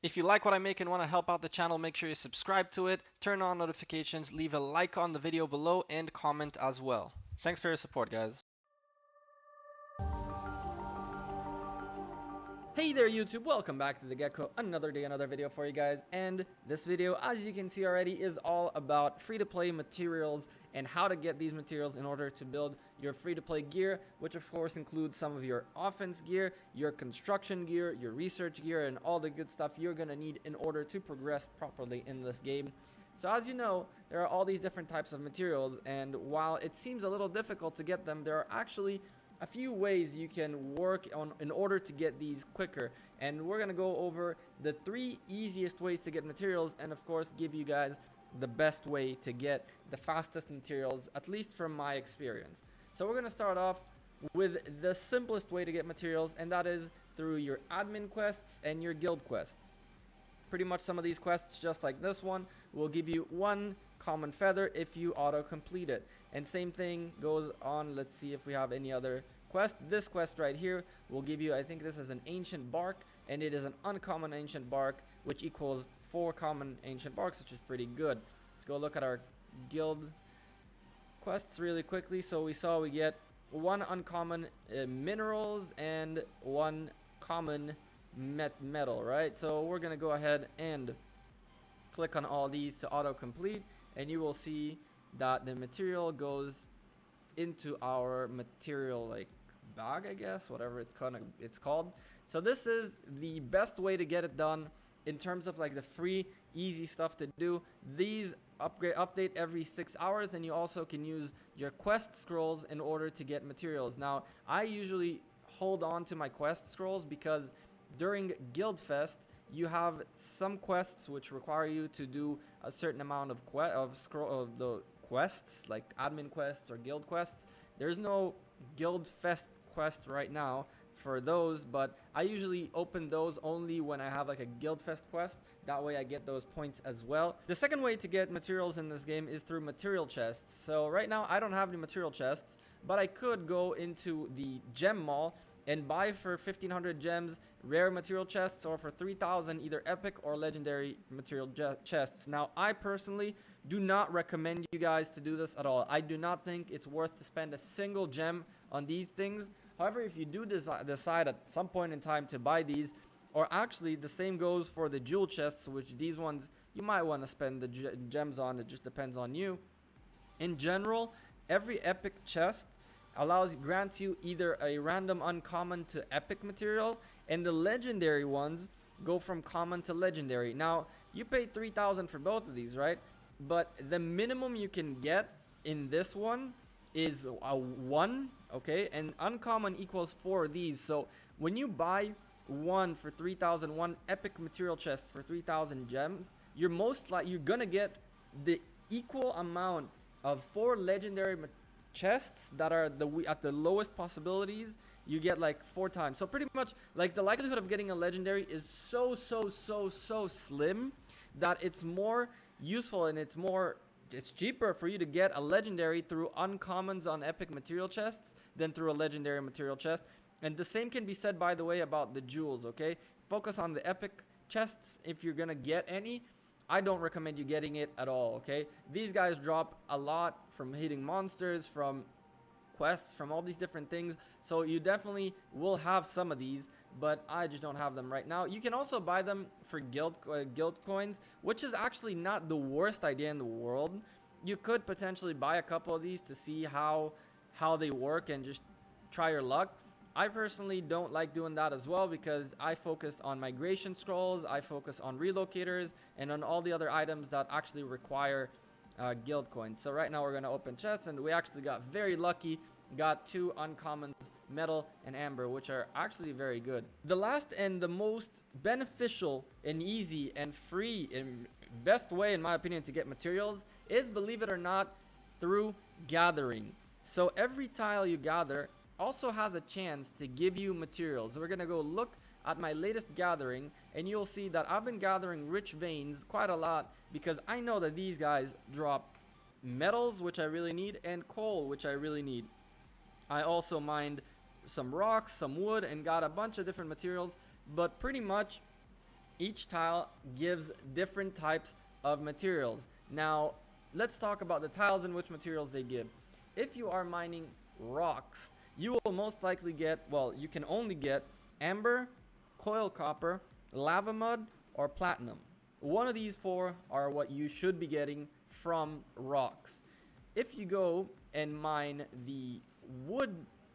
If you like what I make and want to help out the channel, make sure you subscribe to it, turn on notifications, leave a like on the video below, and comment as well. Thanks for your support, guys. Hey there YouTube, welcome back to the Gekko, another day, another video for you guys, and this video, as you can see already, is all about free-to-play materials and how to get these materials in order to build your free-to-play gear, which of course includes some of your offense gear, your construction gear, your research gear, and all the good stuff you're gonna need in order to progress properly in this game. So as you know, there are all these different types of materials, and while it seems a little difficult to get them, there are actually a few ways you can work on in order to get these quicker, and we're gonna go over the 3 easiest ways to get materials, and of course give you guys the best way to get the fastest materials, at least from my experience. So we're gonna start off with the simplest way to get materials, and that is through your admin quests and your guild quests. Pretty much some of these quests, just like this one, will give you 1 common feather if you auto complete it, and same thing goes on. Let's see if we have any other quest. This quest right here will give you, I think this is an ancient bark, and it is an uncommon ancient bark, which equals 4 common ancient barks, which is pretty good. Let's go look at our guild quests really quickly. So we saw we get 1 uncommon minerals and 1 common metal, right? So we're gonna go ahead and click on all these to auto complete, and you will see that the material goes into our material like bag, I guess, whatever it's called. So this is the best way to get it done in terms of like the free easy stuff to do. These update every 6 hours, and you also can use your quest scrolls in order to get materials. Now I usually hold on to my quest scrolls because during Guild Fest you have some quests which require you to do a certain amount of the quests, like admin quests or guild quests. There's no Guild Fest quest right now for those, but I usually open those only when I have like a Guild Fest quest. That way I get those points as well. The second way to get materials in this game is through material chests. So right now I don't have any material chests, but I could go into the gem mall and buy for 1500 gems rare material chests, or for 3000 either epic or legendary material chests. Now I personally do not recommend you guys to do this at all. I do not think it's worth to spend a single gem on these things. However, if you do decide at some point in time to buy these, or actually the same goes for the jewel chests, which these ones you might want to spend the gems on. It just depends on you. In general, every epic chest grants you either a random uncommon to epic material, and the legendary ones go from common to legendary. Now you pay 3000 for both of these, right? But the minimum you can get in this one is a 1, okay, and uncommon equals 4 of these. So when you buy one for 3000, one epic material chest for 3000 gems, you're gonna get the equal amount of 4 legendary chests that are at the lowest possibilities. You get like 4 times. So pretty much like the likelihood of getting a legendary is so slim that it's more useful, and it's cheaper for you to get a legendary through uncommons on epic material chests than through a legendary material chest. And the same can be said, by the way, about the jewels, okay? Focus on the epic chests if you're gonna get any. I don't recommend you getting it at all, okay? These guys drop a lot from hitting monsters, from quests, from all these different things. So you definitely will have some of these, but I just don't have them right now. You can also buy them for guild coins, which is actually not the worst idea in the world. You could potentially buy a couple of these to see how they work and just try your luck. I personally don't like doing that as well, because I focus on migration scrolls, I focus on relocators, and on all the other items that actually require guild coins. So right now we're going to open chests, and we actually got very lucky, got 2 uncommons, metal and amber, which are actually very good. The last and the most beneficial and easy and free and best way, in my opinion, to get materials is, believe it or not, through gathering. So every tile you gather also has a chance to give you materials. We're gonna go look at my latest gathering, and you'll see that I've been gathering rich veins quite a lot, because I know that these guys drop metals, which I really need, and coal, which I really need. I also mined some rocks, some wood, and got a bunch of different materials, but pretty much Each tile gives different types of materials. Now, let's talk about the tiles and which materials they give. If you are mining rocks, you will most likely get, well, you can only get amber, coil copper, lava mud, or platinum. One of these four are what you should be getting from rocks. If you go and mine the wood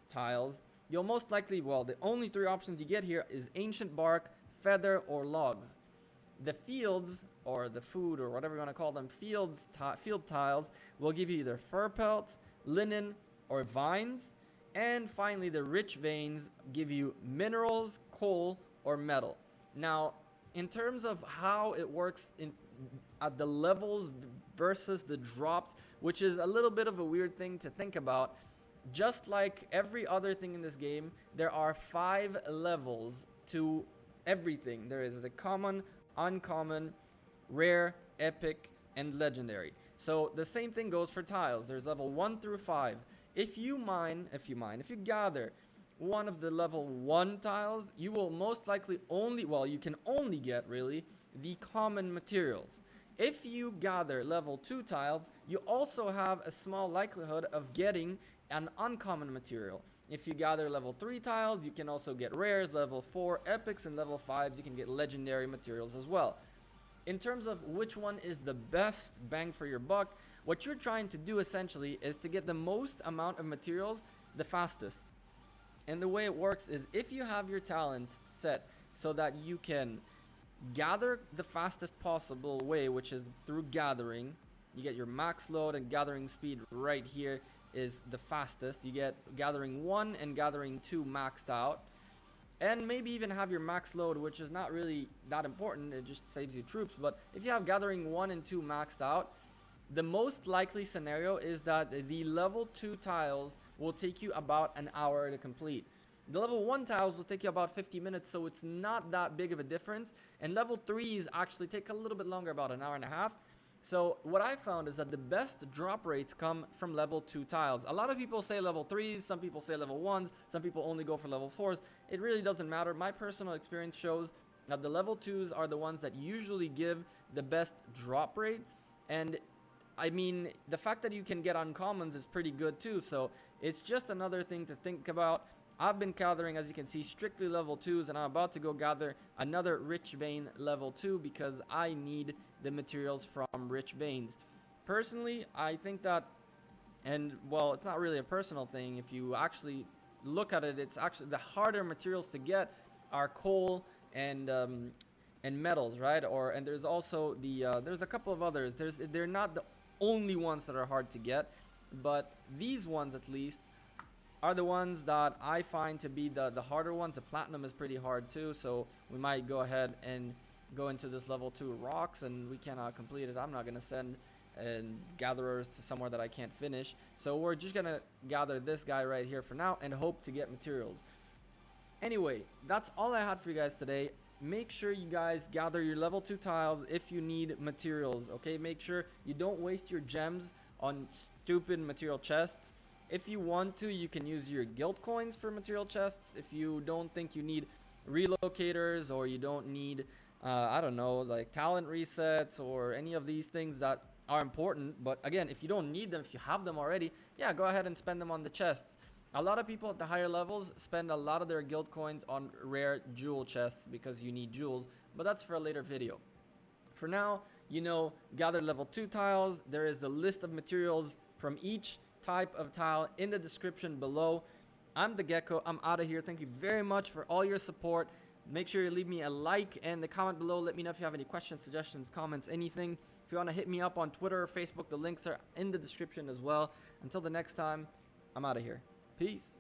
tiles, you'll most likely, well, the only three options you get here is ancient bark, feather, or logs. The fields, or the food, or whatever you want to call them, field tiles will give you either fur pelts, linen, or vines. And finally, the rich veins give you minerals, coal, or metal. Now, in terms of how it works at the levels versus the drops, which is a little bit of a weird thing to think about, just like every other thing in this game, there are 5 levels to everything. There is the common, uncommon, rare, epic, and legendary. So the same thing goes for tiles. There's level 1 through 5. If you gather one of the level 1 tiles, you will most likely only, well, you can only get really the common materials. If you gather level 2 tiles, you also have a small likelihood of getting an uncommon material. If you gather level 3 tiles, you can also get rares, level 4 epics, and level 5s you can get legendary materials as well. In terms of which one is the best bang for your buck, what you're trying to do essentially is to get the most amount of materials the fastest. And the way it works is if you have your talents set so that you can gather the fastest possible way, which is through gathering, you get your max load and gathering speed right here is the fastest. You get gathering 1 and gathering 2 maxed out. And maybe even have your max load, which is not really that important, it just saves you troops. But if you have gathering 1 and 2 maxed out, the most likely scenario is that the level 2 tiles will take you about an hour to complete. The level 1 tiles will take you about 50 minutes, so it's not that big of a difference. And level 3s actually take a little bit longer, about an hour and a half. So what I found is that the best drop rates come from level 2 tiles. A lot of people say level 3s, some people say level 1s, some people only go for level 4s. It really doesn't matter. My personal experience shows that the level 2s are the ones that usually give the best drop rate. And I mean, the fact that you can get uncommons is pretty good too, so it's just another thing to think about. I've been gathering, as you can see, strictly level 2s, and I'm about to go gather another rich vein level 2 because I need the materials from rich veins. Personally, I think that, and well, it's not really a personal thing. If you actually look at it, it's actually the harder materials to get are coal and metals, right? And there's also there's a couple of others. They're not the only ones that are hard to get, but these ones at least are the ones that I find to be the harder ones. The platinum is pretty hard too, so we might go ahead and go into this level 2 rocks, and we cannot complete it. I'm not gonna send gatherers to somewhere that I can't finish, so we're just gonna gather this guy right here for now and hope to get materials. Anyway, that's all I had for you guys today. Make sure you guys gather your level 2 tiles if you need materials, okay? Make sure you don't waste your gems on stupid material chests. If you want to, you can use your guild coins for material chests. If you don't think you need relocators, or you don't need, I don't know, like talent resets or any of these things that are important. But again, if you don't need them, if you have them already, yeah, go ahead and spend them on the chests. A lot of people at the higher levels spend a lot of their guild coins on rare jewel chests because you need jewels, but that's for a later video. For now, gather level 2 tiles. There is a list of materials from each type of tile in the description below. I'm the Gekko. I'm out of here. Thank you very much for all your support. Make sure you leave me a like and a comment below. Let me know if you have any questions, suggestions, comments, anything. If you want to hit me up on Twitter or Facebook, the links are in the description as well. Until the next time, I'm out of here. Peace.